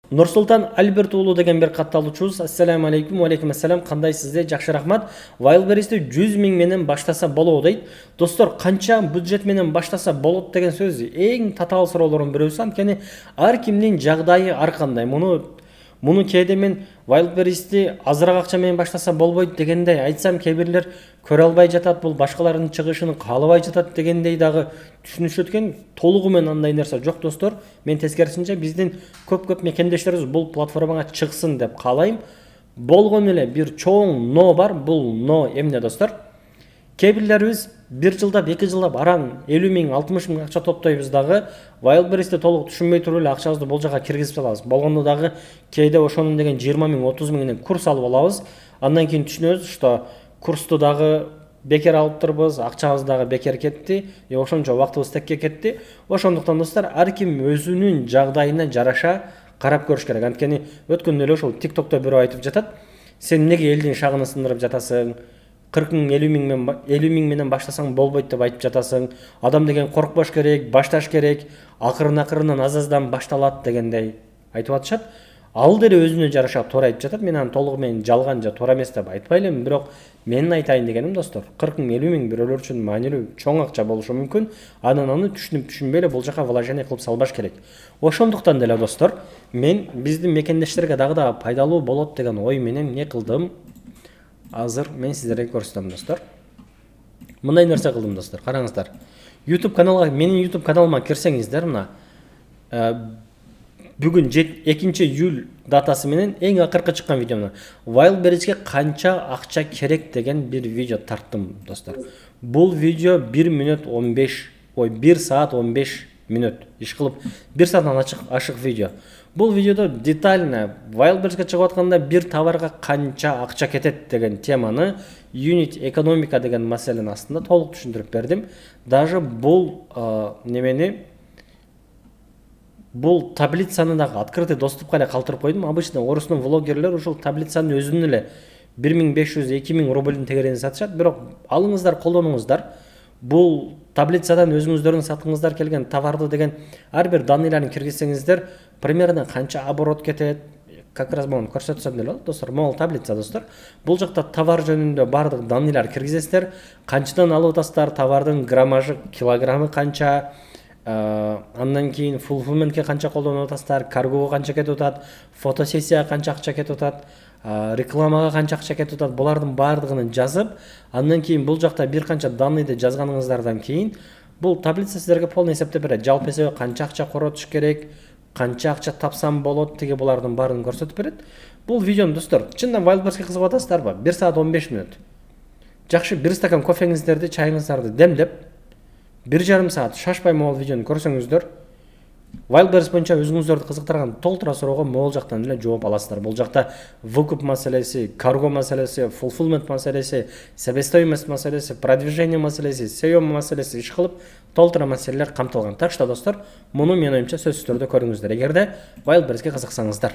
Нұрсұлтан Альберт уулу деген бір катталуучубуз. Ассаламу алейкум. Алейкум ассалам. Кандайсыздар? Жакшы, рахмат. Wildberries'te 100 000 менен баштаса болобу дейт. Достор, канча бюджет менен баштаса болот деген сөз эң татаал суроолордун бирөөсү. Анткени ар кимдин жагдайы ар кандай. Муну кээде мен Wildberries'ти азыраак акча менен баштаса болбойт дегендей айтсам, кээ бирлер көрө албай жатат, бул башкалардын чыгышын каалабай жатат дегендей дагы түшүнүшөт экен. Толугу менен андай нерсе жок, достор. Мен тескерисинче биздин көп мекендештерибиз бул платформага чыксын деп каалайм. Болгон эле бир чоң но бар. Бул но эмне, достор? Кээ бирлерибиз бир жылдап, 2 жылдап араң 50 000, 60 000 акча топтойбуз дагы Wildberries'те толук түшүнбөй туруп эле акчабызды бул жака киргизип салабыз. Болгондо дагы кээде ошонун деген 20 000, 30 000 курс алып алабыз. Андан кийин түшүнөбүз, что курсту дагы бекер алып турбуз, акчабыз дагы бекер кетти, ошончо убактыбыз текке кетти. Ошондуктан достор, ар ким өзүнүн жагдайына жараша карап көрүш керек. Анткени өткөндө эле ошол TikTok'то бирөө айтып жатат: "Сен эмнеге элдин шагын сындырып жатасың? 40 000, 50 000 менен баштасаң болбойт" деп айтып жатасың. Адам деген коркпош керек, башташ керек, акырын азаздан башталат дегендей айтып атышат. Ал деле өзүнө жараша туура айтып жатат. Мен аны толугу менен жалган же туура эмес деп айтпай элем, бирок менин айтайын дегеним, достор, 40 000, 50 000 бирөөлөр үчүн маанилүү чоң акча болушу мүмкүн. Анан аны түшүнбөй эле бул жака вложение кылып салбаш керек. Ошондуктан деле, достор, мен биздин мекендештерге дагы пайдалуу болот деген ой менен эмне кылдым? Азыр мен сиздерге көрсөтөм, достор. Мындай нерсе кылдым, достор. Караңыздар. YouTube каналга, менин YouTube каналыма кирсеңиздер, мына бүгүн 2 июль датасы менен эң акыркы чыккан видеомда Wildberries'ке канча акча керек деген бир видео тарттым, достор. Бул видео 1 саат 15 мүнөт иш кылып, 1 сааттан ашык видео. Бул видеодо детально Wildberries'ке чыгып атканда бир товарга канча акча кетет деген теманы, unit экономика деген маселенин астында толук түшүндүрүп бердим. Даже бул бул таблицаны дагы открытый доступка эле калтырып койдум. Обычно орустун влогерлер ушул таблицанын өзүнүн эле 1500-2000 рубльдин тегерегинде сатышат. Бирок алыңыздар, колдонуңуздар. Бул таблицадан өзүңүздөрдүн саткыңыздар келген товарды деген ар бир данныйларын киргизсеңиздер, примерно канча оборот кетет, как раз могу көрсөтсөм деле болот, достор. Могул таблица, достор. Бул жакта товар жөнүндө бардык данныйлар киргизесиздер. Канчадан алып атасыздар, товардын граммажы, килограммы канча, андан кийин fulfillmentке канча колдонуп атасыздар, каргого канча кетип атат, фотосессияга канча акча кетип атат, рекламага канча акча кетип атат, булардын бардыгын жазып, андан кийин бул жакта бир канча данныйды жазганыңыздардан кийин бул таблица сиздерге полный эсептеп берет. Жалпы эсеби канча акча коротуш керек, канча акча тапсам болот, тиги булардын баарын көрсөтүп берет. Бул видеону, достор, чындан Wildberries'ке кызыгып атасыздарбы? 1 саат 15 мүнөт. Жакшы бир стакан кофеңиздерди, чайыңыздарды демдеп, 1,5 саат шашпай могул видеону көрсөңүздөр, Wildberries боюнча өзүңүздөрдү кызыктырган толтура суроого могул жактан эле жооп аласыздар. Бул жакта выкуп маселеси, карго маселеси, fulfillment маселеси, себестоимость маселеси, продвижение маселеси, SEO маселеси иш кылып толтура маселелер камтылган. Так что, достор, муну менин оюмча сөзсүз түрдө көрүңүздөр, эгерде Wildberries'ке кызыксаңыздар.